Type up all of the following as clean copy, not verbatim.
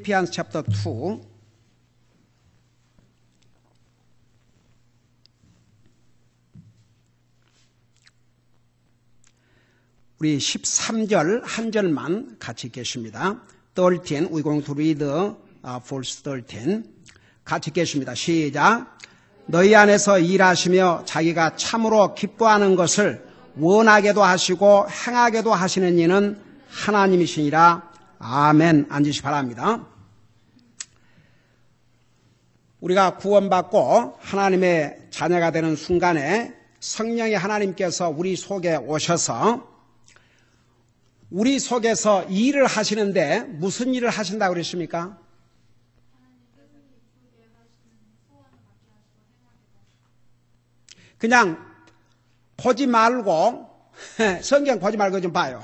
Philippians chapter 2 우리 13절 한 절만 같이 읽겠습니다. 13, we're going to read verse 13. 같이 읽겠습니다. 시작. 너희 안에서 일하시며 자기가 참으로 기뻐하는 것을 원하게도 하시고 행하게도 하시는 이는 하나님이시니라. 아멘. 앉으시 바랍니다. 우리가 구원받고 하나님의 자녀가 되는 순간에 성령의 하나님께서 우리 속에 오셔서 우리 속에서 일을 하시는데 무슨 일을 하신다고 그랬습니까? 그냥 보지 말고 성경 보지 말고 좀 봐요.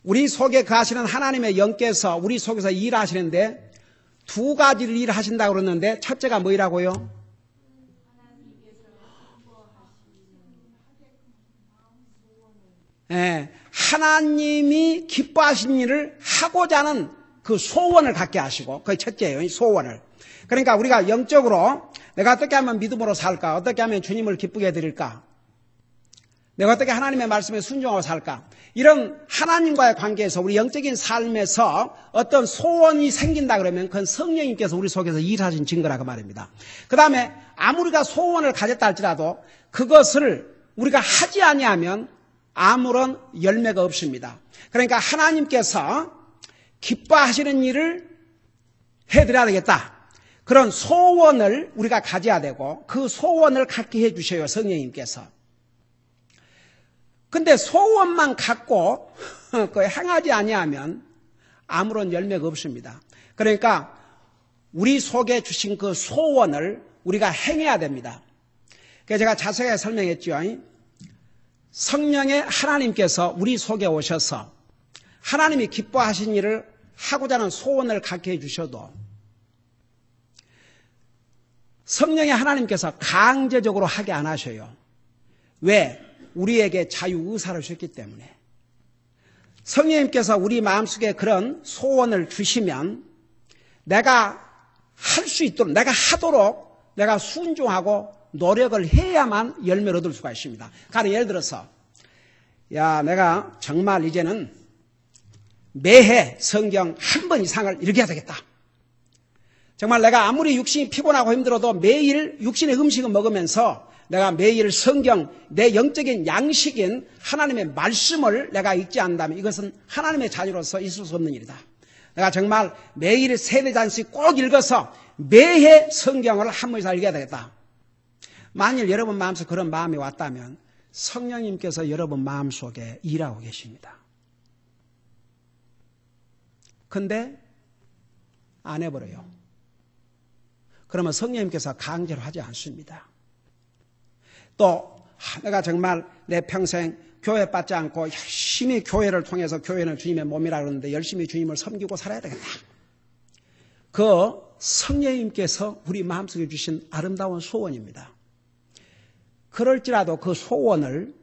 우리 속에 거하시는 하나님의 영께서 우리 속에서 일하시는데 두 가지를 일하신다고 그러는데 첫째가 뭐라고요? 하나님이 기뻐하신 일을 하고자 하는 그 소원을 갖게 하시고 그게 첫째예요. 소원을. 그러니까 우리가 영적으로 내가 어떻게 하면 믿음으로 살까? 어떻게 하면 주님을 기쁘게 해드릴까? 내가 어떻게 하나님의 말씀에 순종하고 살까? 이런 하나님과의 관계에서 우리 영적인 삶에서 어떤 소원이 생긴다 그러면 그건 성령님께서 우리 속에서 일하신 증거라고 말입니다. 그 다음에 아무리가 소원을 가졌다 할지라도 그것을 우리가 하지 아니하면 아무런 열매가 없습니다. 그러니까 하나님께서 기뻐하시는 일을 해드려야 되겠다. 그런 소원을 우리가 가져야 되고 그 소원을 갖게 해주셔요. 성령님께서. 근데 소원만 갖고 행하지 아니하면 아무런 열매가 없습니다. 그러니까 우리 속에 주신 그 소원을 우리가 행해야 됩니다. 그래서 제가 자세하게 설명했죠. 성령의 하나님께서 우리 속에 오셔서 하나님이 기뻐하신 일을 하고자 하는 소원을 갖게 해주셔도 성령의 하나님께서 강제적으로 하게 안 하셔요. 왜? 우리에게 자유의사를 주셨기 때문에. 성령님께서 우리 마음속에 그런 소원을 주시면 내가 할 수 있도록, 내가 하도록 내가 순종하고 노력을 해야만 열매를 얻을 수가 있습니다. 가령 예를 들어서 내가 정말 이제는 매해 성경 한 번 이상을 읽어야 되겠다. 정말 내가 아무리 육신이 피곤하고 힘들어도 매일 육신의 음식을 먹으면서 내가 매일 성경, 내 영적인 양식인 하나님의 말씀을 내가 읽지 않는다면 이것은 하나님의 자녀로서 있을 수 없는 일이다. 내가 정말 매일 3-4장씩 꼭 읽어서 매해 성경을 한 번 이상 읽어야 되겠다. 만일 여러분 마음속에 그런 마음이 왔다면 성령님께서 여러분 마음속에 일하고 계십니다. 근데 안 해버려요. 그러면 성령님께서 강제로 하지 않습니다. 또 내가 정말 내 평생 교회 받지 않고 열심히 교회를 통해서 교회는 주님의 몸이라 그러는데 열심히 주님을 섬기고 살아야 되겠다. 그 성령님께서 우리 마음속에 주신 아름다운 소원입니다. 그럴지라도 그 소원을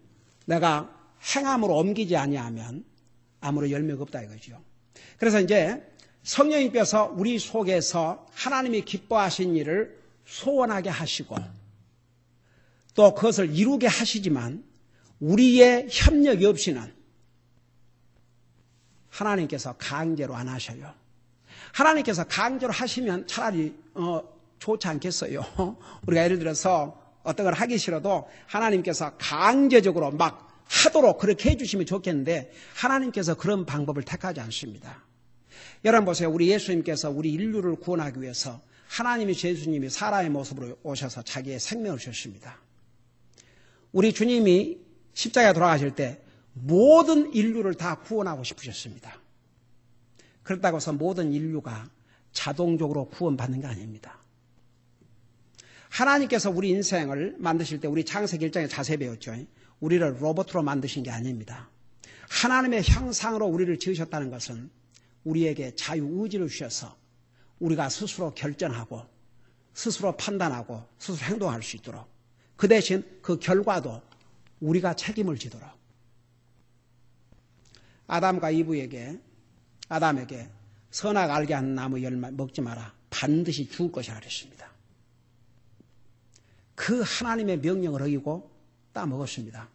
내가 행함으로 옮기지 아니하면 아무런 열매가 없다 이거죠. 그래서 이제 성령님께서 우리 속에서 하나님이 기뻐하신 일을 소원하게 하시고 또 그것을 이루게 하시지만 우리의 협력이 없이는 하나님께서 강제로 안 하셔요. 하나님께서 강제로 하시면 차라리 좋지 않겠어요. 우리가 예를 들어서 어떤 걸 하기 싫어도 하나님께서 강제적으로 막 하도록 그렇게 해주시면 좋겠는데 하나님께서 그런 방법을 택하지 않습니다. 여러분 보세요. 우리 예수님께서 우리 인류를 구원하기 위해서 하나님이 예수님이 사람의 모습으로 오셔서 자기의 생명을 주셨습니다. 우리 주님이 십자가에 돌아가실 때 모든 인류를 다 구원하고 싶으셨습니다. 그렇다고 해서 모든 인류가 자동적으로 구원받는 게 아닙니다. 하나님께서 우리 인생을 만드실 때 우리 창세기 1장에 자세히 배웠죠. 우리를 로봇으로 만드신 게 아닙니다. 하나님의 형상으로 우리를 지으셨다는 것은 우리에게 자유의지를 주셔서 우리가 스스로 결정하고 스스로 판단하고 스스로 행동할 수 있도록 그 대신 그 결과도 우리가 책임을 지도록 아담과 이브에게 아담에게 선악 알게 하는 나무 열매 먹지 마라. 반드시 죽을 것이라 그랬습니다. 그 하나님의 명령을 어기고 따먹었습니다.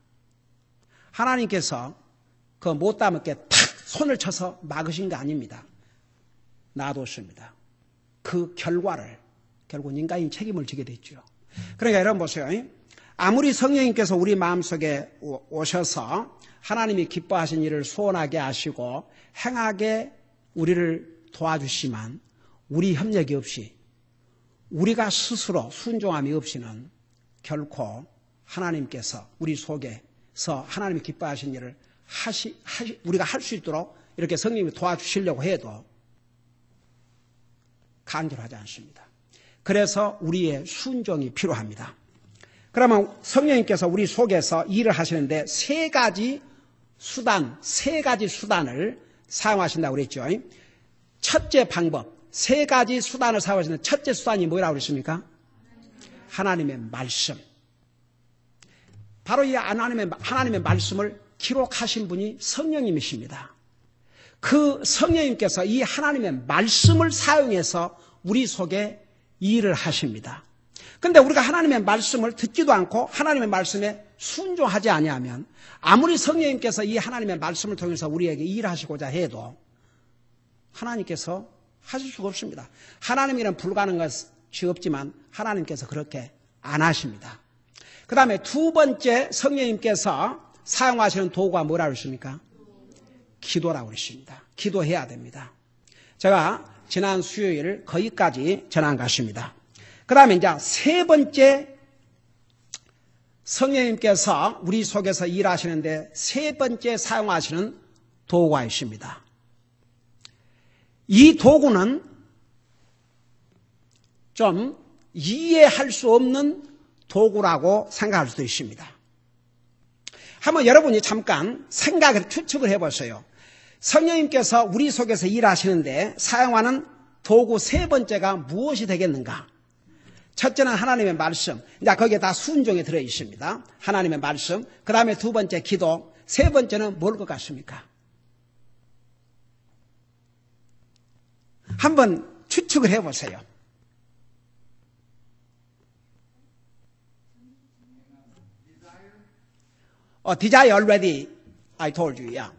하나님께서 그 못 따먹게 탁 손을 쳐서 막으신 거 아닙니다. 놔뒀습니다. 그 결과를 결국 인간이 책임을 지게 됐죠. 그러니까 여러분 보세요. 아무리 성령님께서 우리 마음속에 오셔서 하나님이 기뻐하신 일을 소원하게 하시고 행하게 우리를 도와주시지만 우리 협력이 없이 우리가 스스로 순종함이 없이는 결코 하나님께서 우리 속에서 하나님이 기뻐하신 일을 우리가 할 수 있도록 이렇게 성령님이 도와주시려고 해도 간절하지 않습니다. 그래서 우리의 순종이 필요합니다. 그러면 성령님께서 우리 속에서 일을 하시는데 세 가지 수단을 사용하신다고 그랬죠. 첫째 방법, 세 가지 수단을 사용하시는 첫째 수단이 뭐라고 그랬습니까? 하나님의 말씀. 바로 이 하나님의 말씀을 기록하신 분이 성령님이십니다. 그 성령님께서 이 하나님의 말씀을 사용해서 우리 속에 일을 하십니다. 그런데 우리가 하나님의 말씀을 듣지도 않고 하나님의 말씀에 순종하지 아니하면 아무리 성령님께서 이 하나님의 말씀을 통해서 우리에게 일하시고자 해도 하나님께서 하실 수가 없습니다. 하나님에게는 불가능한 것이 없지만 하나님께서 그렇게 안 하십니다. 그 다음에 두 번째 성령님께서 사용하시는 도구가 뭐라고 했습니까? 기도라고 했습니다. 기도해야 됩니다. 제가 지난 수요일 거기까지 전한 것입니다. 그 다음에 이제 세 번째 성령님께서 우리 속에서 일하시는데 세 번째 사용하시는 도구가 있습니다. 이 도구는 좀 이해할 수 없는 도구라고 생각할 수도 있습니다. 한번 여러분이 잠깐 추측을 해보세요. 성령님께서 우리 속에서 일하시는데 사용하는 도구 세 번째가 무엇이 되겠는가? 첫째는 하나님의 말씀. 이제 거기에 다 순종이 들어 있습니다. 하나님의 말씀. 그 다음에 두 번째 기도. 세 번째는 뭘 것 같습니까? 한번 추측을 해보세요. Desire already, I told you, yeah.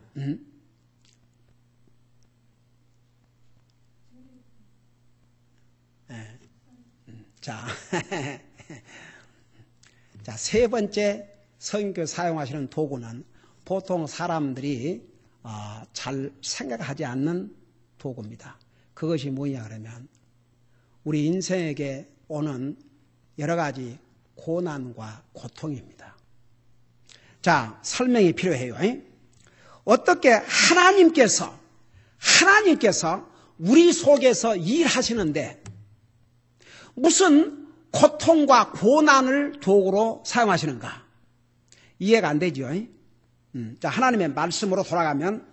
자, 세 번째 성경께서 사용하시는 도구는 보통 사람들이 잘 생각하지 않는 도구입니다. 그것이 뭐냐 그러면 우리 인생에게 오는 여러 가지 고난과 고통입니다. 자, 설명이 필요해요. 어떻게 하나님께서 우리 속에서 일하시는데 무슨 고통과 고난을 도구로 사용하시는가? 이해가 안 되죠. 자, 하나님의 말씀으로 돌아가면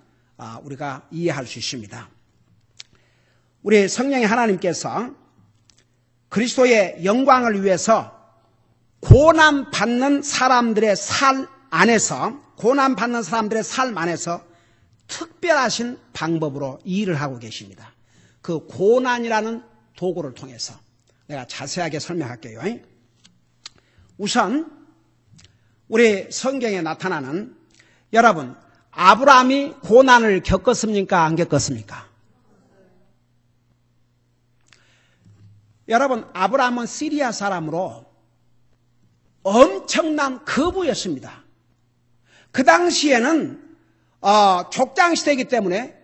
우리가 이해할 수 있습니다. 우리 성령의 하나님께서 그리스도의 영광을 위해서 고난받는 사람들의 삶 안에서 특별하신 방법으로 일을 하고 계십니다. 그 고난이라는 도구를 통해서 내가 자세하게 설명할게요. 우선 우리 성경에 나타나는 여러분 아브라함이 고난을 겪었습니까? 안 겪었습니까? 여러분 아브라함은 시리아 사람으로 엄청난 거부였습니다. 그 당시에는 족장시대이기 때문에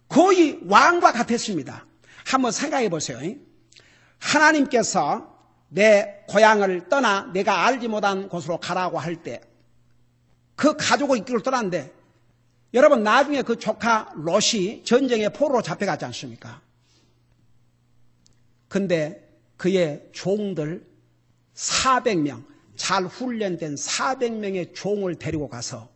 거의 왕과 같았습니다. 한번 생각해 보세요. 하나님께서 내 고향을 떠나 내가 알지 못한 곳으로 가라고 할 때 그 가족을 이끌고 떠났는데 여러분 나중에 그 조카 롯이 전쟁의 포로로 잡혀갔지 않습니까? 근데 그의 종들 400명 잘 훈련된 400명의 종을 데리고 가서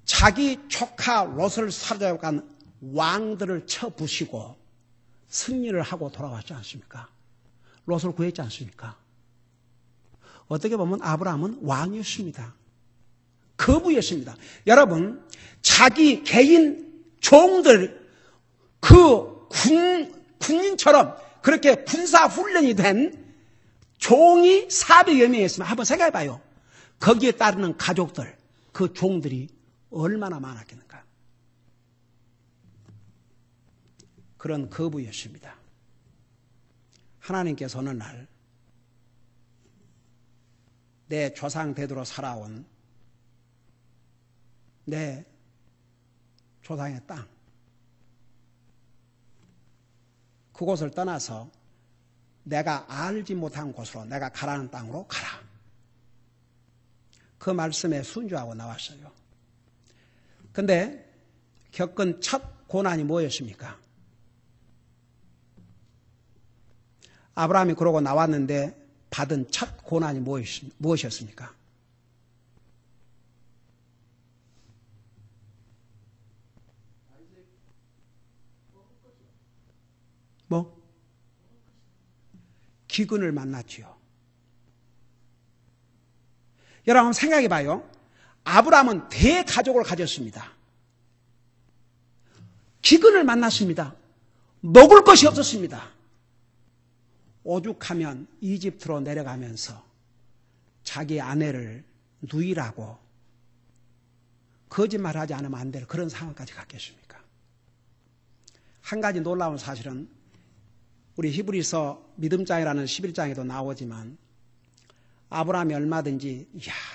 자기 조카 롯을 사로잡아간 왕들을 쳐부시고 승리를 하고 돌아왔지 않습니까? 롯을 구했지 않습니까? 어떻게 보면 아브라함은 왕이었습니다. 거부였습니다. 여러분 자기 개인 종들, 그 군인처럼 그렇게 군사 훈련이 된 종이 400여 명이었으면 한번 생각해 봐요. 거기에 따르는 가족들, 그 종들이 얼마나 많았겠는가. 그런 거부였습니다. 하나님께서 어느 날 내 조상 대대로 살아온 내 조상의 땅, 그곳을 떠나서 내가 알지 못한 곳으로, 내가 가라는 땅으로 가라. 그 말씀에 순종하고 나왔어요. 근데 겪은 첫 고난이 뭐였습니까? 아브라함이 그러고 나왔는데 받은 첫 고난이 무엇이었습니까? 뭐? 기근을 만났지요. 여러분 생각해 봐요. 아브라함은 대가족을 가졌습니다. 기근을 만났습니다. 먹을 것이 없었습니다. 오죽하면 이집트로 내려가면서 자기 아내를 누이라고 거짓말하지 않으면 안 될 그런 상황까지 갔겠습니까? 한 가지 놀라운 사실은 우리 히브리서 믿음장이라는 11장에도 나오지만 아브라함이 얼마든지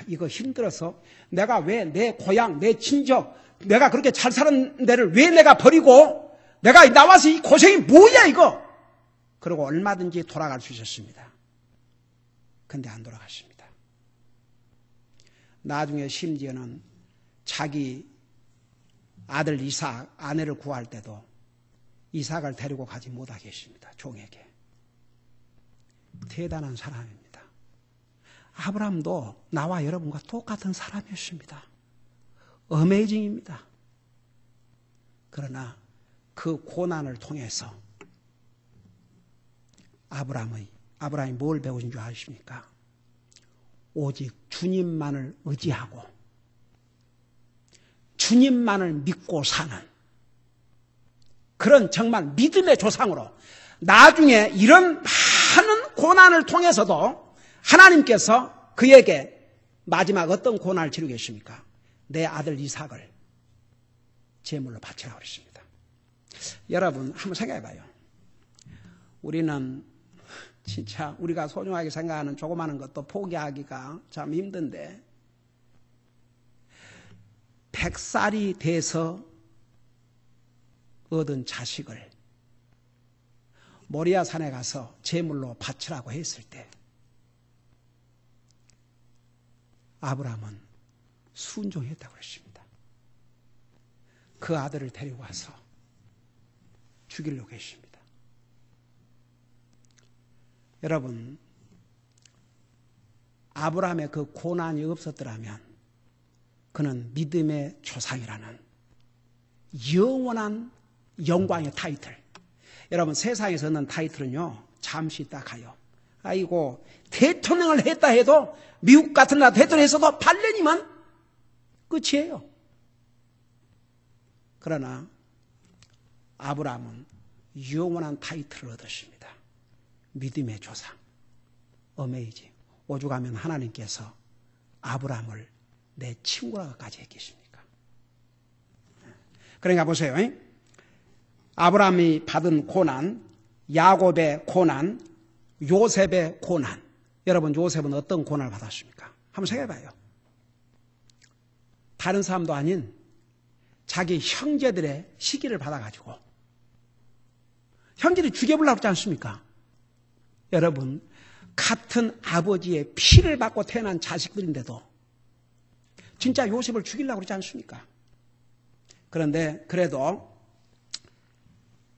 이거 힘들어서 내가 왜 내 고향, 내 친척, 내가 그렇게 잘 사는 데를 왜 내가 버리고 내가 나와서 이 고생이 뭐야 이거. 그리고 얼마든지 돌아갈 수 있었습니다. 근데 안 돌아갔습니다. 나중에 심지어는 자기 아들 이삭, 아내를 구할 때도 이삭을 데리고 가지 못하게 했습니다. 종에게. 대단한 사람입니다. 아브라함도 나와 여러분과 똑같은 사람이었습니다. 어메이징입니다. 그러나 그 고난을 통해서 아브라함이 뭘 배우신 줄 아십니까? 오직 주님만을 의지하고 주님만을 믿고 사는 그런 정말 믿음의 조상으로 나중에 이런 많은 고난을 통해서도 하나님께서 그에게 마지막 어떤 고난을 치르고 계십니까? 내 아들 이삭을 제물로 바치라고 그랬습니다. 여러분 한번 생각해 봐요. 우리는 진짜 우리가 소중하게 생각하는 조그마한 것도 포기하기가 참 힘든데 100살이 돼서 얻은 자식을 모리아 산에 가서 제물로 바치라고 했을 때 아브라함은 순종했다고 했습니다. 그 아들을 데리고 와서 죽이려고 했습니다. 여러분, 아브라함의 그 고난이 없었더라면 그는 믿음의 조상이라는 영원한 영광의 타이틀. 여러분, 세상에서 얻는 타이틀은요, 잠시 있다 가요. 아이고, 대통령을 했다 해도, 미국 같은 나라 대통령 했어도 8년이면 끝이에요. 그러나, 아브라함은 영원한 타이틀을 얻었습니다. 믿음의 조상, 어메이징. 오죽하면 하나님께서 아브라함을 내 친구라고까지 했겠습니까? 그러니까 보세요. 아브라함이 받은 고난, 야곱의 고난, 요셉의 고난. 여러분, 요셉은 어떤 고난을 받았습니까? 한번 생각해봐요. 다른 사람도 아닌 자기 형제들의 시기를 받아가지고 형제들이 죽여보려고 그러지 않습니까? 여러분, 같은 아버지의 피를 받고 태어난 자식들인데도 진짜 요셉을 죽이려고 그러지 않습니까? 그런데 그래도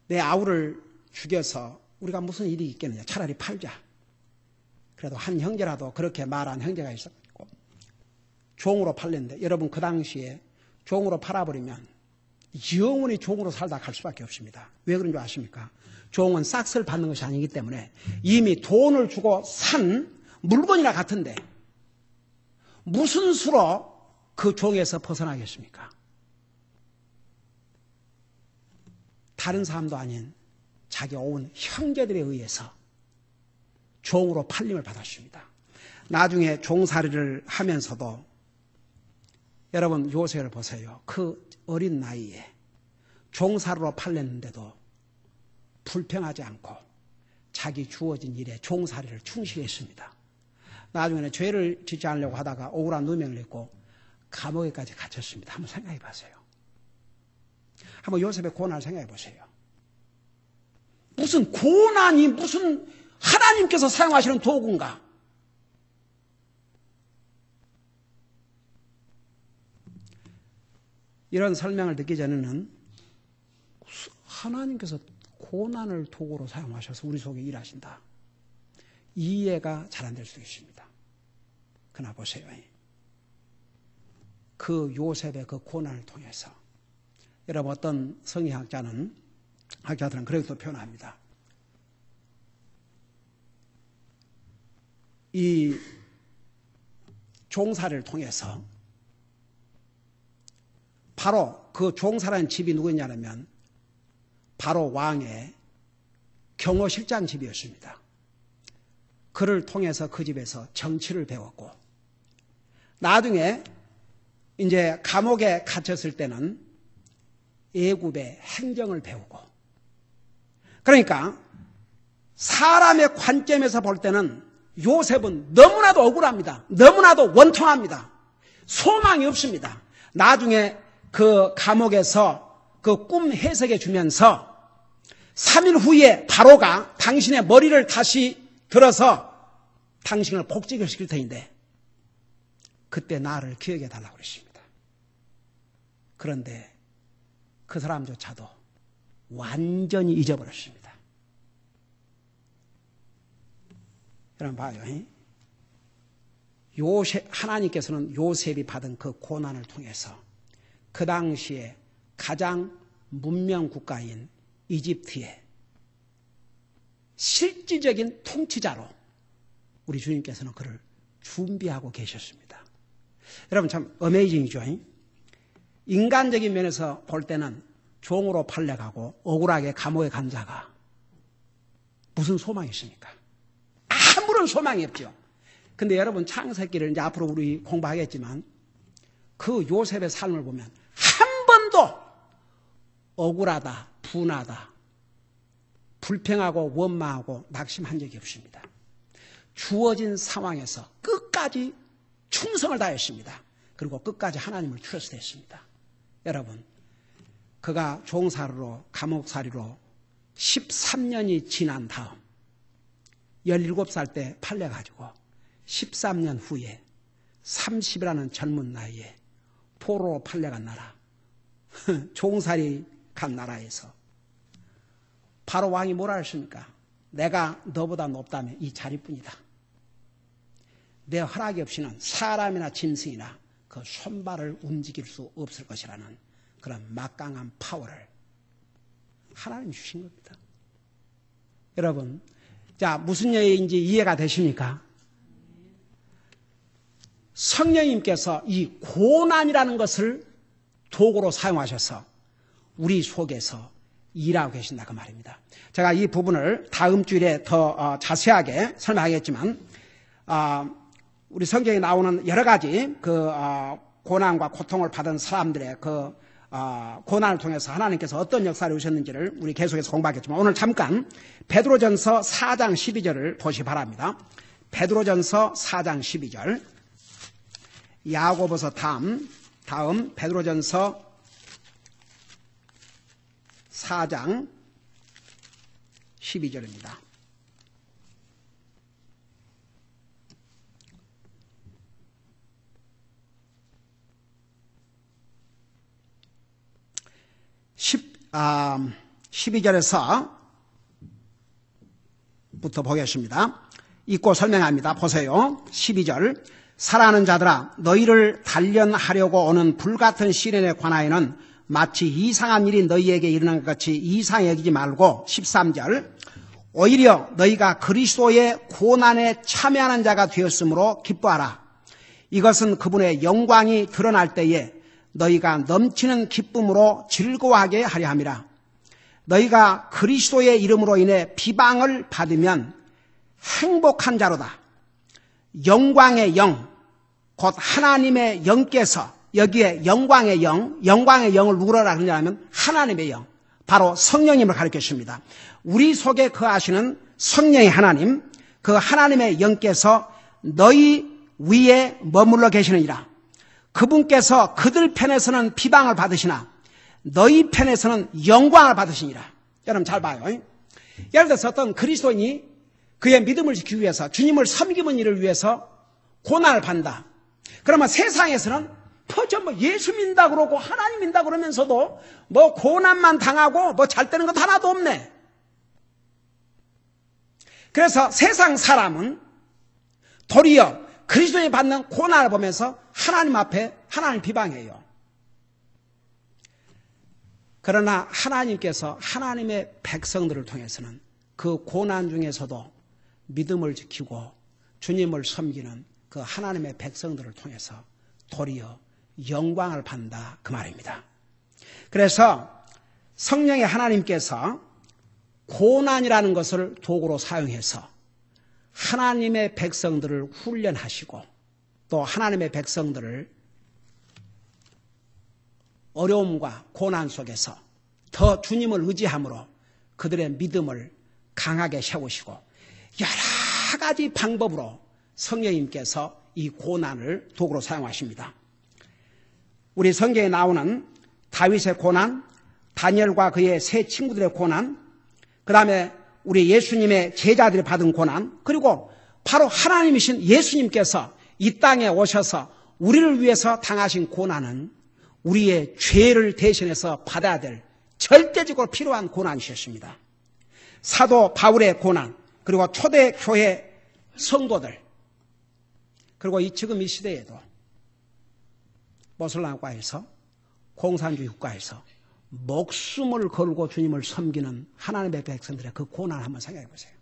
내 아우를 죽여서 우리가 무슨 일이 있겠느냐. 차라리 팔자. 그래도 한 형제라도 그렇게 말한 형제가 있었고 종으로 팔렸는데 여러분 그 당시에 종으로 팔아버리면 영원히 종으로 살다 갈 수밖에 없습니다. 왜 그런 줄 아십니까? 종은 싹스를 받는 것이 아니기 때문에 이미 돈을 주고 산 물건이나 같은데 무슨 수로 그 종에서 벗어나겠습니까? 다른 사람도 아닌 자기 온 형제들에 의해서 종으로 팔림을 받았습니다. 나중에 종살이를 하면서도 여러분 요셉을 보세요. 그 어린 나이에 종살이로 팔렸는데도 불평하지 않고 자기 주어진 일에 종살이를 충실히 했습니다. 나중에는 죄를 짓지 않으려고 하다가 억울한 누명을 입고 감옥에까지 갇혔습니다. 한번 생각해 보세요. 한번 요셉의 고난을 생각해 보세요. 무슨 고난이 무슨 하나님께서 사용하시는 도구인가? 이런 설명을 듣기 전에는 하나님께서 고난을 도구로 사용하셔서 우리 속에 일하신다. 이해가 잘 안 될 수도 있습니다. 그러나 보세요. 그 요셉의 그 고난을 통해서 여러분 어떤 성의학자들은 그렇게 표현합니다. 이 종살이를 통해서 바로 그 종살이라는 집이 누구냐면 바로 왕의 경호실장 집이었습니다. 그를 통해서 그 집에서 정치를 배웠고 나중에 이제 감옥에 갇혔을 때는 애굽의 행정을 배우고 그러니까 사람의 관점에서 볼 때는 요셉은 너무나도 억울합니다. 너무나도 원통합니다. 소망이 없습니다. 나중에 그 감옥에서 그 꿈 해석해 주면서 3일 후에 바로가 당신의 머리를 다시 들어서 당신을 복직을 시킬 터인데 그때 나를 기억해 달라고 그랬습니다. 그런데 그 사람조차도 완전히 잊어버렸습니다. 여러분 봐요. 하나님께서는 요셉이 받은 그 고난을 통해서 그 당시에 가장 문명 국가인 이집트의 실질적인 통치자로 우리 주님께서는 그를 준비하고 계셨습니다. 여러분 참 어메이징이죠. 인간적인 면에서 볼 때는 종으로 팔려가고 억울하게 감옥에 간 자가 무슨 소망이 있습니까? 아무런 소망이 없죠. 근데 여러분 창세기를 이제 앞으로 우리 공부하겠지만 그 요셉의 삶을 보면 한 번도 억울하다, 분하다, 불평하고 원망하고 낙심한 적이 없습니다. 주어진 상황에서 끝까지 충성을 다했습니다. 그리고 끝까지 하나님을 트러스트했습니다. 여러분, 그가 종살이로 감옥살이로 13년이 지난 다음 17살 때 팔려가지고 13년 후에 30이라는 젊은 나이에 포로로 팔려간 나라, 종살이 간 나라에서 바로 왕이 뭐라 했습니까? 내가 너보다 높다면 이 자리뿐이다. 내 허락이 없이는 사람이나 짐승이나 그 손발을 움직일 수 없을 것이라는 그런 막강한 파워를 하나님이 주신 겁니다. 여러분, 자, 무슨 얘기인지 이해가 되십니까? 성령님께서 이 고난이라는 것을 도구로 사용하셔서 우리 속에서 일하고 계신다 그 말입니다. 제가 이 부분을 다음 주일에 더 자세하게 설명하겠지만 우리 성경에 나오는 여러 가지 그 고난과 고통을 받은 사람들의 그 고난을 통해서 하나님께서 어떤 역사를 주셨는지를 우리 계속해서 공부하겠지만 오늘 잠깐 베드로전서 4장 12절을 보시 바랍니다. 베드로전서 4장 12절 야고보서 다음 베드로전서 4장 12절입니다. 십 12절에서 부터 보겠습니다. 읽고 설명합니다. 보세요. 12절 사랑하는 자들아 너희를 단련하려고 오는 불같은 시련에 관하여는 마치 이상한 일이 너희에게 일어난 것 같이 이상히 여기지 말고 13절 오히려 너희가 그리스도의 고난에 참여하는 자가 되었으므로 기뻐하라. 이것은 그분의 영광이 드러날 때에 너희가 넘치는 기쁨으로 즐거워하게 하려 함이라. 너희가 그리스도의 이름으로 인해 비방을 받으면 행복한 자로다. 영광의 영, 곧 하나님의 영께서 여기에 영광의 영을 누구라 그러냐면 하나님의 영, 바로 성령님을 가리켜 줍니다. 우리 속에 거하시는 성령의 하나님, 그 하나님의 영께서 너희 위에 머물러 계시느니라. 그분께서 그들 편에서는 비방을 받으시나 너희 편에서는 영광을 받으시니라. 여러분 잘 봐요. 예를 들어서 어떤 그리스도인이 그의 믿음을 지키기 위해서 주님을 섬기는 일을 위해서 고난을 받는다. 그러면 세상에서는 전부 예수 믿는다 그러고 하나님 믿는다 그러면서도 뭐 고난만 당하고 뭐 잘 되는 것 하나도 없네. 그래서 세상 사람은 도리어 그리스도인이 받는 고난을 보면서 하나님 앞에 하나님 비방해요. 그러나 하나님께서 하나님의 백성들을 통해서는 그 고난 중에서도 믿음을 지키고 주님을 섬기는 그 하나님의 백성들을 통해서 도리어 영광을 받는다 그 말입니다. 그래서 성령의 하나님께서 고난이라는 것을 도구로 사용해서 하나님의 백성들을 훈련하시고 또 하나님의 백성들을 어려움과 고난 속에서 더 주님을 의지함으로 그들의 믿음을 강하게 세우시고 여러 가지 방법으로 성령님께서 이 고난을 도구로 사용하십니다. 우리 성경에 나오는 다윗의 고난, 다니엘과 그의 세 친구들의 고난, 그 다음에 우리 예수님의 제자들이 받은 고난, 그리고 바로 하나님이신 예수님께서 이 땅에 오셔서 우리를 위해서 당하신 고난은 우리의 죄를 대신해서 받아야 될 절대적으로 필요한 고난이셨습니다. 사도 바울의 고난, 그리고 초대교회 성도들, 그리고 지금 이 시대에도 모슬람 국가에서 공산주의 국가에서 목숨을 걸고 주님을 섬기는 하나님의 백성들의 그 고난을 한번 생각해 보세요.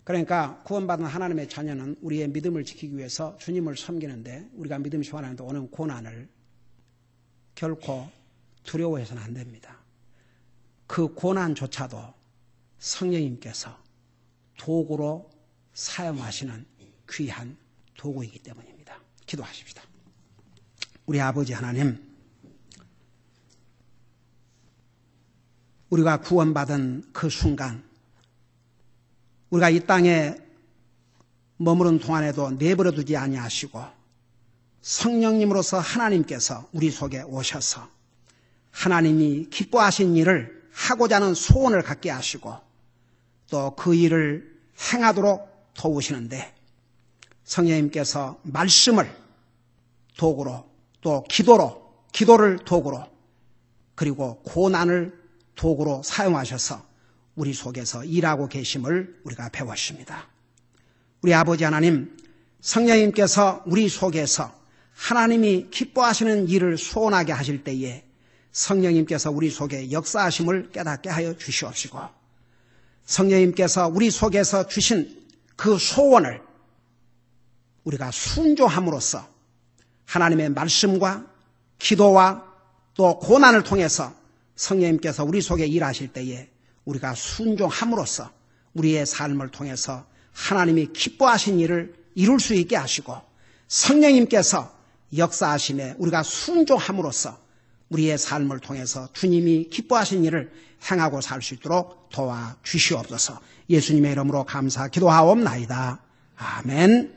그러니까 구원받은 하나님의 자녀는 우리의 믿음을 지키기 위해서 주님을 섬기는데 우리가 믿음이 소원하는데 오는 고난을 결코 두려워해서는 안 됩니다. 그 고난조차도 성령님께서 도구로 사용하시는 귀한 도구이기 때문입니다. 기도하십시다. 우리 아버지 하나님, 우리가 구원받은 그 순간 우리가 이 땅에 머무른 동안에도 내버려 두지 아니하시고 성령님으로서 하나님께서 우리 속에 오셔서 하나님이 기뻐하신 일을 하고자 하는 소원을 갖게 하시고 또 그 일을 행하도록 도우시는데 성령님께서 말씀을 도구로 또 기도를 도구로 그리고 고난을 도구로 사용하셔서 우리 속에서 일하고 계심을 우리가 배웠습니다. 우리 아버지 하나님, 성령님께서 우리 속에서 하나님이 기뻐하시는 일을 소원하게 하실 때에 성령님께서 우리 속에 역사하심을 깨닫게 하여 주시옵시고 성령님께서 우리 속에서 주신 그 소원을 우리가 순종함으로써 하나님의 말씀과 기도와 또 고난을 통해서 성령님께서 우리 속에 일하실 때에 우리가 순종함으로써 우리의 삶을 통해서 하나님이 기뻐하신 일을 이룰 수 있게 하시고 성령님께서 역사하심에 우리가 순종함으로써 우리의 삶을 통해서 주님이 기뻐하신 일을 행하고 살 수 있도록 도와주시옵소서. 예수님의 이름으로 감사 기도하옵나이다. 아멘.